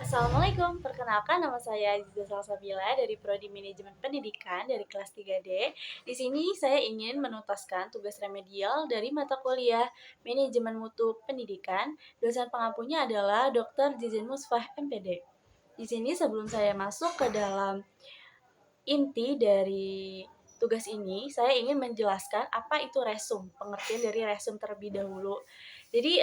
Assalamualaikum, perkenalkan nama saya Aziza Salsabila dari Prodi Manajemen Pendidikan dari kelas 3D. Di sini saya ingin menuntaskan tugas remedial dari mata kuliah Manajemen Mutu Pendidikan. Dosen pengampunya adalah Dr. Jijen Musfah, MPD. Di sini sebelum saya masuk ke dalam inti dari tugas ini, saya ingin menjelaskan apa itu resum, pengertian dari resum terlebih dahulu. Jadi,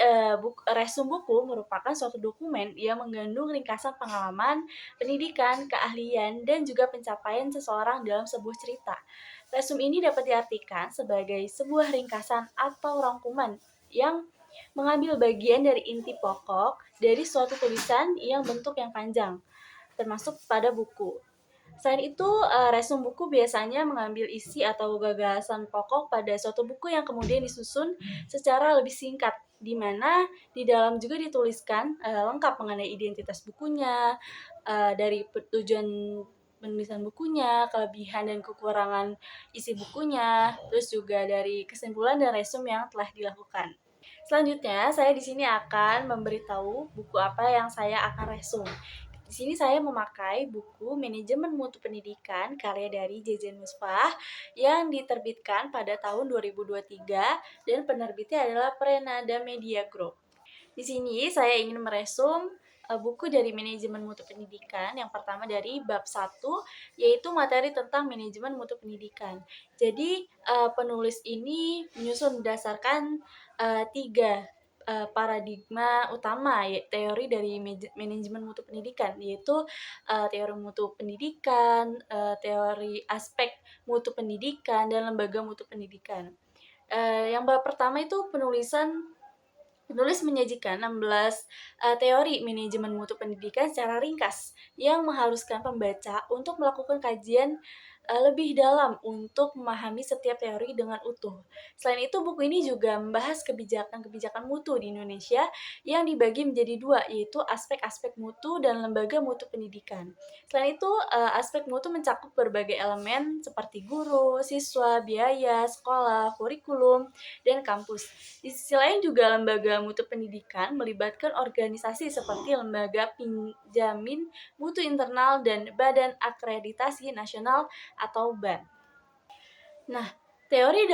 resum buku merupakan suatu dokumen yang mengandung ringkasan pengalaman, pendidikan, keahlian, dan juga pencapaian seseorang dalam sebuah cerita. Resum ini dapat diartikan sebagai sebuah ringkasan atau rangkuman yang mengambil bagian dari inti pokok dari suatu tulisan yang bentuk yang panjang, termasuk pada buku. Selain itu, resum buku biasanya mengambil isi atau gagasan pokok pada suatu buku yang kemudian disusun secara lebih singkat, di mana di dalam juga dituliskan lengkap mengenai identitas bukunya, dari tujuan penulisan bukunya, kelebihan dan kekurangan isi bukunya, terus juga dari kesimpulan dan resum yang telah dilakukan. Selanjutnya, saya di sini akan memberitahu buku apa yang saya akan resum. Di sini saya memakai buku Manajemen Mutu Pendidikan karya dari Jejen Musfah yang diterbitkan pada tahun 2023 dan penerbitnya adalah Prenada Media Group. Di sini saya ingin meresum buku dari Manajemen Mutu Pendidikan. Yang pertama dari bab 1, yaitu materi tentang manajemen mutu pendidikan. Jadi penulis ini menyusun berdasarkan tiga paradigma utama, teori dari manajemen mutu pendidikan, yaitu teori mutu pendidikan, teori aspek mutu pendidikan, dan lembaga mutu pendidikan. Yang bab pertama itu Penulis menyajikan 16 teori manajemen mutu pendidikan secara ringkas yang mengharuskan pembaca untuk melakukan kajian lebih dalam untuk memahami setiap teori dengan utuh. Selain itu, buku ini juga membahas kebijakan-kebijakan mutu di Indonesia yang dibagi menjadi dua, yaitu aspek-aspek mutu dan lembaga mutu pendidikan. Selain itu, aspek mutu mencakup berbagai elemen seperti guru, siswa, biaya, sekolah, kurikulum, dan kampus. Di sisi lain juga lembaga mutu pendidikan melibatkan organisasi seperti Lembaga Penjamin Mutu Internal dan Badan Akreditasi Nasional atau BAN. Nah, teori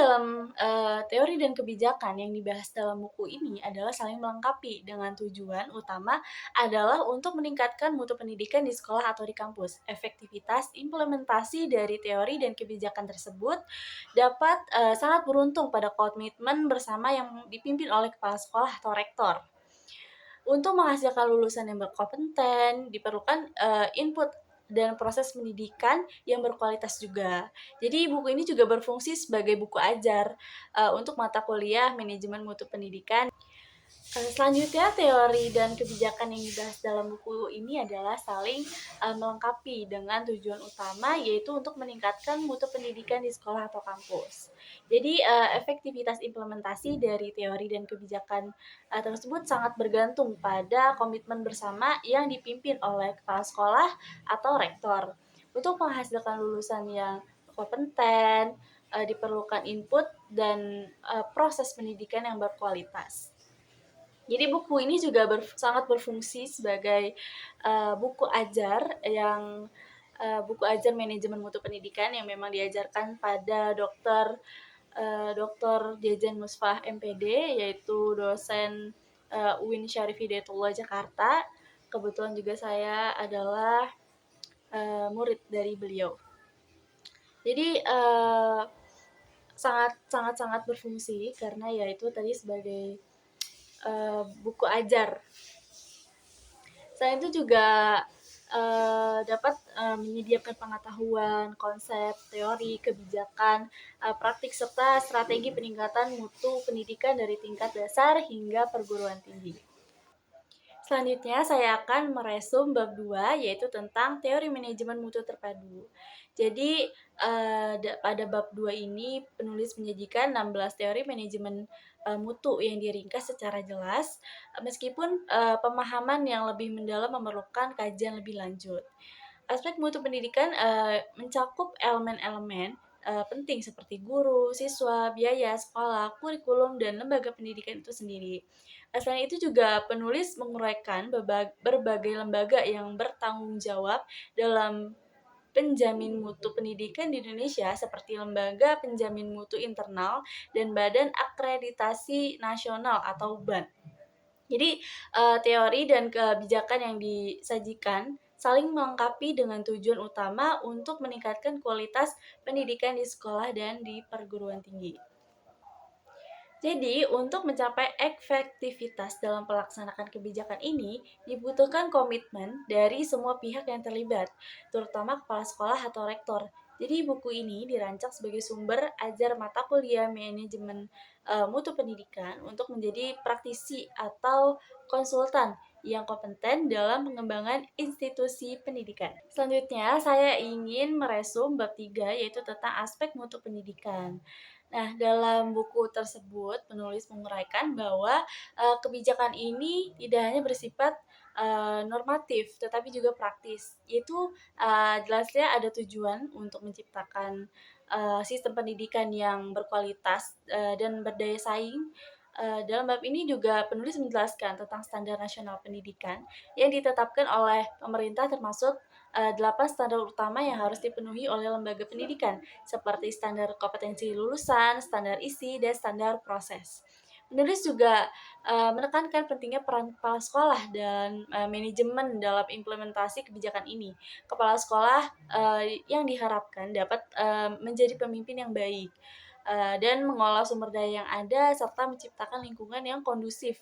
dan kebijakan yang dibahas dalam buku ini adalah saling melengkapi dengan tujuan utama adalah untuk meningkatkan mutu pendidikan di sekolah atau di kampus. Efektivitas implementasi dari teori dan kebijakan tersebut dapat sangat beruntung pada komitmen bersama yang dipimpin oleh kepala sekolah atau rektor. Untuk menghasilkan lulusan yang berkompeten, diperlukan input dan proses pendidikan yang berkualitas juga. Jadi buku ini juga berfungsi sebagai buku ajar untuk mata kuliah manajemen mutu pendidikan. Selanjutnya, teori dan kebijakan yang dibahas dalam buku ini adalah saling melengkapi dengan tujuan utama, yaitu untuk meningkatkan mutu pendidikan di sekolah atau kampus. Jadi, efektivitas implementasi dari teori dan kebijakan tersebut sangat bergantung pada komitmen bersama yang dipimpin oleh kepala sekolah atau rektor. Untuk menghasilkan lulusan yang kompeten, diperlukan input dan proses pendidikan yang berkualitas. Jadi buku ini juga sangat berfungsi sebagai buku ajar manajemen mutu pendidikan yang memang diajarkan pada Dr. Jejen Musfah, MPD, yaitu dosen UIN Syarif Hidayatullah Jakarta. Kebetulan juga saya adalah murid dari beliau. Jadi sangat berfungsi karena ya itu tadi sebagai buku ajar. Selain itu juga dapat menyediakan pengetahuan, konsep, teori, kebijakan, praktik, serta strategi peningkatan mutu pendidikan dari tingkat dasar hingga perguruan tinggi. Selanjutnya, saya akan meresum bab 2, yaitu tentang teori manajemen mutu terpadu. Jadi, pada bab 2 ini, penulis menyajikan 16 teori manajemen mutu yang diringkas secara jelas, meskipun pemahaman yang lebih mendalam memerlukan kajian lebih lanjut. Aspek mutu pendidikan mencakup elemen-elemen penting seperti guru, siswa, biaya sekolah, kurikulum, dan lembaga pendidikan itu sendiri. Selain itu juga penulis menguraikan berbagai lembaga yang bertanggung jawab dalam penjamin mutu pendidikan di Indonesia seperti Lembaga Penjamin Mutu Internal dan Badan Akreditasi Nasional atau BAN. Jadi, teori dan kebijakan yang disajikan saling melengkapi dengan tujuan utama untuk meningkatkan kualitas pendidikan di sekolah dan di perguruan tinggi. Jadi, untuk mencapai efektivitas dalam pelaksanaan kebijakan ini, dibutuhkan komitmen dari semua pihak yang terlibat, terutama kepala sekolah atau rektor. Jadi, buku ini dirancang sebagai sumber ajar mata kuliah manajemen mutu pendidikan untuk menjadi praktisi atau konsultan yang kompeten dalam pengembangan institusi pendidikan. Selanjutnya, saya ingin meresum bab 3 yaitu tentang aspek mutu pendidikan. Nah, dalam buku tersebut penulis menguraikan bahwa, kebijakan ini tidak hanya bersifat, normatif, tetapi juga praktis. Yaitu, jelasnya ada tujuan untuk menciptakan, sistem pendidikan yang berkualitas, dan berdaya saing. Dalam bab ini juga penulis menjelaskan tentang standar nasional pendidikan yang ditetapkan oleh pemerintah termasuk, 8 standar utama yang harus dipenuhi oleh lembaga pendidikan seperti standar kompetensi lulusan, standar isi, dan standar proses. Penulis juga menekankan pentingnya peran kepala sekolah dan manajemen dalam implementasi kebijakan ini. Kepala sekolah yang diharapkan dapat menjadi pemimpin yang baik dan mengolah sumber daya yang ada serta menciptakan lingkungan yang kondusif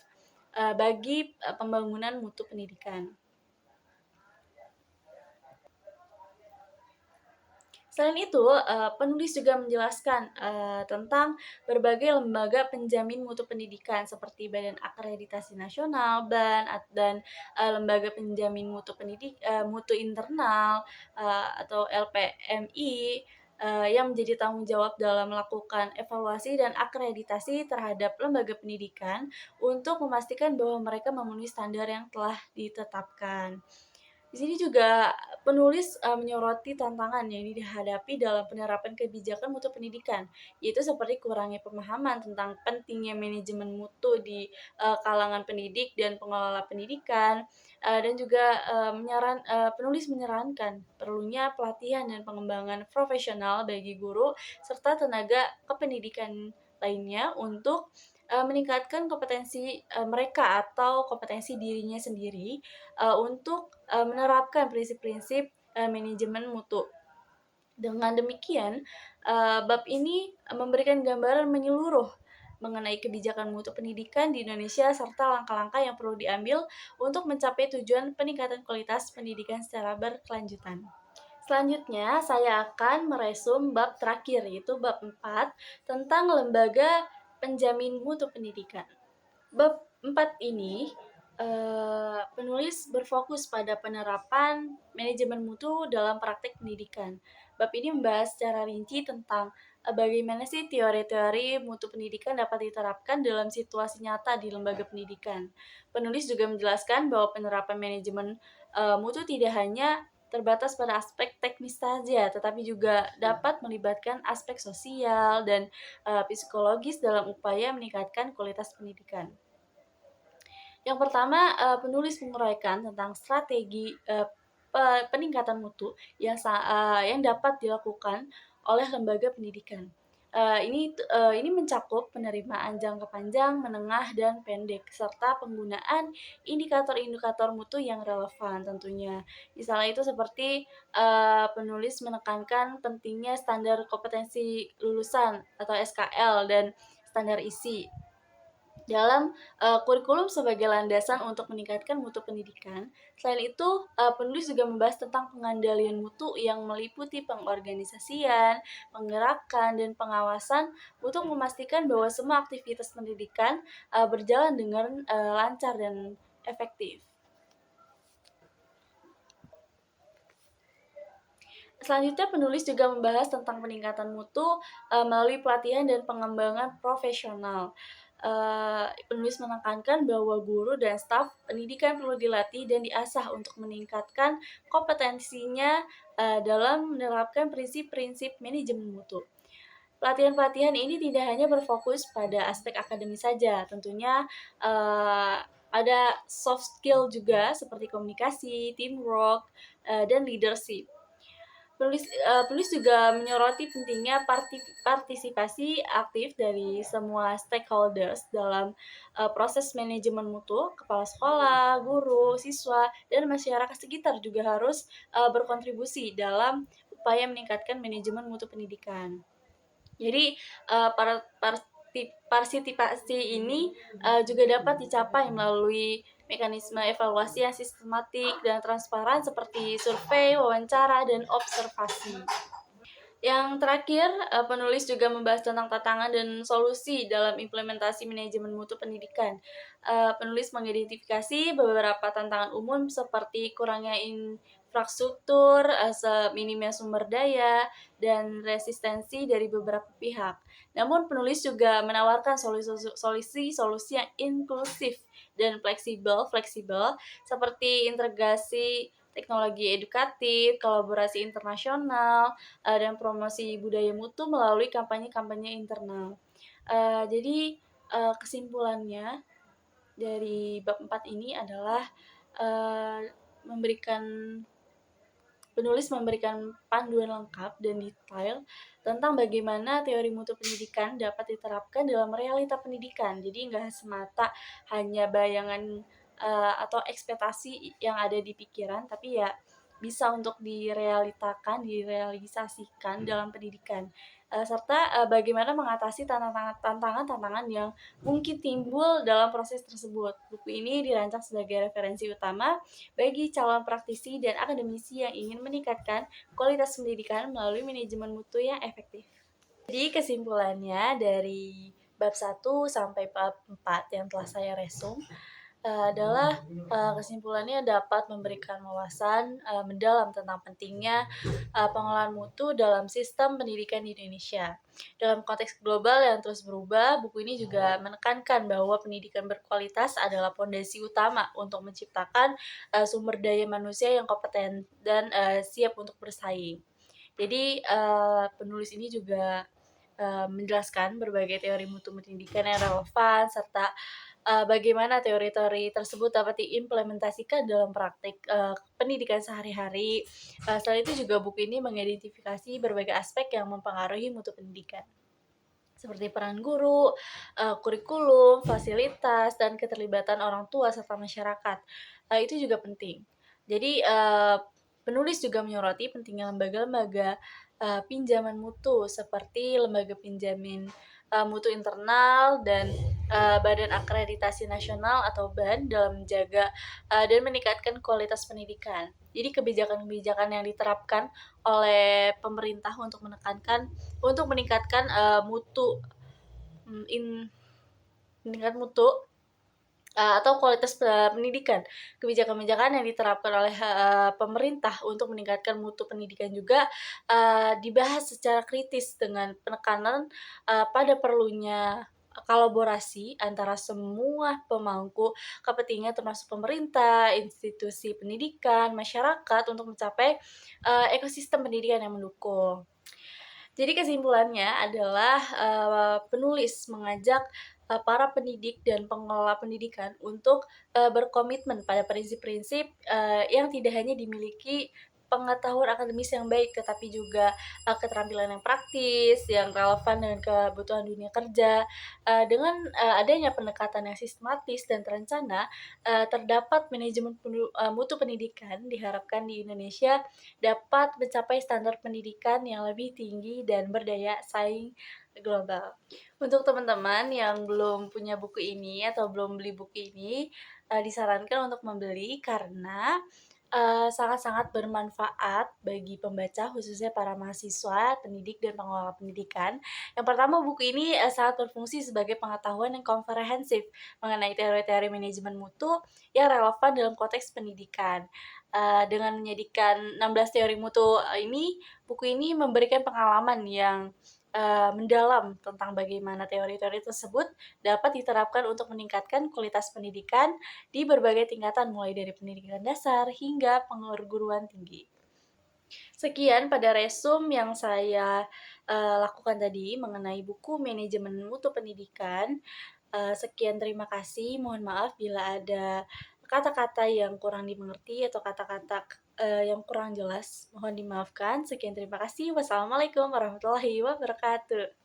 bagi pembangunan mutu pendidikan. Selain itu, penulis juga menjelaskan, tentang berbagai lembaga penjamin mutu pendidikan seperti Badan Akreditasi Nasional, BAN, dan, Lembaga Penjamin Mutu Internal, atau LPMI, yang menjadi tanggung jawab dalam melakukan evaluasi dan akreditasi terhadap lembaga pendidikan untuk memastikan bahwa mereka memenuhi standar yang telah ditetapkan. Di sini juga penulis, menyoroti tantangan yang dihadapi dalam penerapan kebijakan mutu pendidikan, yaitu seperti kurangnya pemahaman tentang pentingnya manajemen mutu di, kalangan pendidik dan pengelola pendidikan, dan juga, penulis menyarankan perlunya pelatihan dan pengembangan profesional bagi guru serta tenaga kependidikan lainnya untuk, meningkatkan kompetensi, mereka atau kompetensi dirinya sendiri untuk, menerapkan prinsip-prinsip, manajemen mutu. Dengan demikian, bab ini memberikan gambaran menyeluruh mengenai kebijakan mutu pendidikan di Indonesia serta langkah-langkah yang perlu diambil untuk mencapai tujuan peningkatan kualitas pendidikan secara berkelanjutan. Selanjutnya, saya akan meresum bab terakhir, yaitu bab 4 tentang lembaga penjamin mutu pendidikan. Bab 4 ini, penulis berfokus pada penerapan manajemen mutu dalam praktek pendidikan. Bab ini membahas secara rinci tentang, bagaimana sih teori-teori mutu pendidikan dapat diterapkan dalam situasi nyata di lembaga pendidikan. Penulis juga menjelaskan bahwa penerapan manajemen, mutu tidak hanya terbatas pada aspek teknis saja, tetapi juga dapat melibatkan aspek sosial dan, psikologis dalam upaya meningkatkan kualitas pendidikan. Yang pertama, penulis menguraikan tentang strategi, peningkatan mutu yang dapat dilakukan oleh lembaga pendidikan. Ini mencakup penerimaan jangka panjang, menengah, dan pendek, serta penggunaan indikator-indikator mutu yang relevan tentunya. Misalnya itu seperti, penulis menekankan pentingnya standar kompetensi lulusan atau SKL dan standar isi dalam, kurikulum sebagai landasan untuk meningkatkan mutu pendidikan. Selain itu, penulis juga membahas tentang pengandalian mutu yang meliputi pengorganisasian, penggerakan, dan pengawasan untuk memastikan bahwa semua aktivitas pendidikan, berjalan dengan, lancar dan efektif. Selanjutnya penulis juga membahas tentang peningkatan mutu, melalui pelatihan dan pengembangan profesional. Penulis menekankan bahwa guru dan staf pendidikan perlu dilatih dan diasah untuk meningkatkan kompetensinya dalam menerapkan prinsip-prinsip manajemen mutu. Pelatihan-pelatihan ini tidak hanya berfokus pada aspek akademis saja, tentunya eee, ada soft skill juga seperti komunikasi, teamwork, dan leadership. Penulis juga menyoroti pentingnya partisipasi aktif dari semua stakeholders dalam proses manajemen mutu, kepala sekolah, guru, siswa, dan masyarakat sekitar juga harus berkontribusi dalam upaya meningkatkan manajemen mutu pendidikan. Jadi, partisipasi ini juga dapat dicapai melalui mekanisme evaluasi yang sistematik dan transparan seperti survei, wawancara, dan observasi. Yang terakhir, penulis juga membahas tentang tantangan dan solusi dalam implementasi manajemen mutu pendidikan. Penulis mengidentifikasi beberapa tantangan umum seperti kurangnya infrastruktur, minimnya sumber daya, dan resistensi dari beberapa pihak. Namun penulis juga menawarkan solusi-solusi yang inklusif dan fleksibel seperti integrasi teknologi edukatif, kolaborasi internasional, dan promosi budaya mutu melalui kampanye-kampanye internal. Jadi, kesimpulannya dari bab 4 ini adalah, memberikan penulis memberikan panduan lengkap dan detail tentang bagaimana teori mutu pendidikan dapat diterapkan dalam realita pendidikan. Jadi nggak semata hanya bayangan atau ekspektasi yang ada di pikiran, tapi ya bisa untuk direalisasikan dalam pendidikan. Serta bagaimana mengatasi tantangan-tantangan yang mungkin timbul dalam proses tersebut. Buku ini dirancang sebagai referensi utama bagi calon praktisi dan akademisi yang ingin meningkatkan kualitas pendidikan melalui manajemen mutu yang efektif. Jadi kesimpulannya dari bab 1 sampai bab 4 yang telah saya resum adalah kesimpulannya dapat memberikan wawasan mendalam tentang pentingnya pengelolaan mutu dalam sistem pendidikan di Indonesia. Dalam konteks global yang terus berubah, buku ini juga menekankan bahwa pendidikan berkualitas adalah fondasi utama untuk menciptakan sumber daya manusia yang kompeten dan siap untuk bersaing. Jadi penulis ini juga menjelaskan berbagai teori mutu pendidikan yang relevan serta bagaimana teori-teori tersebut dapat diimplementasikan dalam praktik pendidikan sehari-hari. Selain itu juga buku ini mengidentifikasi berbagai aspek yang mempengaruhi mutu pendidikan seperti peran guru, kurikulum, fasilitas, dan keterlibatan orang tua serta masyarakat. Itu juga penting. Jadi penulis juga menyoroti pentingnya lembaga-lembaga pinjaman mutu seperti lembaga pinjamin mutu internal dan Badan Akreditasi Nasional atau BAN dalam menjaga dan meningkatkan kualitas pendidikan. Jadi kebijakan-kebijakan yang diterapkan oleh pemerintah untuk meningkatkan meningkat mutu atau kualitas pendidikan. Kebijakan-kebijakan yang diterapkan oleh pemerintah untuk meningkatkan mutu pendidikan juga dibahas secara kritis dengan penekanan pada perlunya kolaborasi antara semua pemangku kepentingan termasuk pemerintah, institusi pendidikan, masyarakat untuk mencapai ekosistem pendidikan yang mendukung. Jadi kesimpulannya adalah penulis mengajak para pendidik dan pengelola pendidikan untuk berkomitmen pada prinsip-prinsip yang tidak hanya dimiliki pengetahuan akademis yang baik, tetapi juga keterampilan yang praktis, yang relevan dengan kebutuhan dunia kerja. Dengan adanya pendekatan yang sistematis dan terencana, terdapat manajemen mutu pendidikan diharapkan di Indonesia dapat mencapai standar pendidikan yang lebih tinggi dan berdaya saing global. Untuk teman-teman yang belum punya buku ini atau belum beli buku ini, disarankan untuk membeli karena sangat-sangat bermanfaat bagi pembaca khususnya para mahasiswa, pendidik, dan pengelola pendidikan. Yang pertama, buku ini sangat berfungsi sebagai pengetahuan yang komprehensif mengenai teori-teori manajemen mutu yang relevan dalam konteks pendidikan. Dengan menjadikan 16 teori mutu ini, buku ini memberikan pengalaman yang mendalam tentang bagaimana teori-teori tersebut dapat diterapkan untuk meningkatkan kualitas pendidikan di berbagai tingkatan, mulai dari pendidikan dasar hingga perguruan tinggi. Sekian pada resum yang saya, lakukan tadi mengenai buku Manajemen Mutu Pendidikan. Sekian terima kasih, mohon maaf bila ada kata-kata yang kurang dimengerti atau kata-kata, yang kurang jelas, mohon dimaafkan. Sekian terima kasih. Wassalamualaikum warahmatullahi wabarakatuh.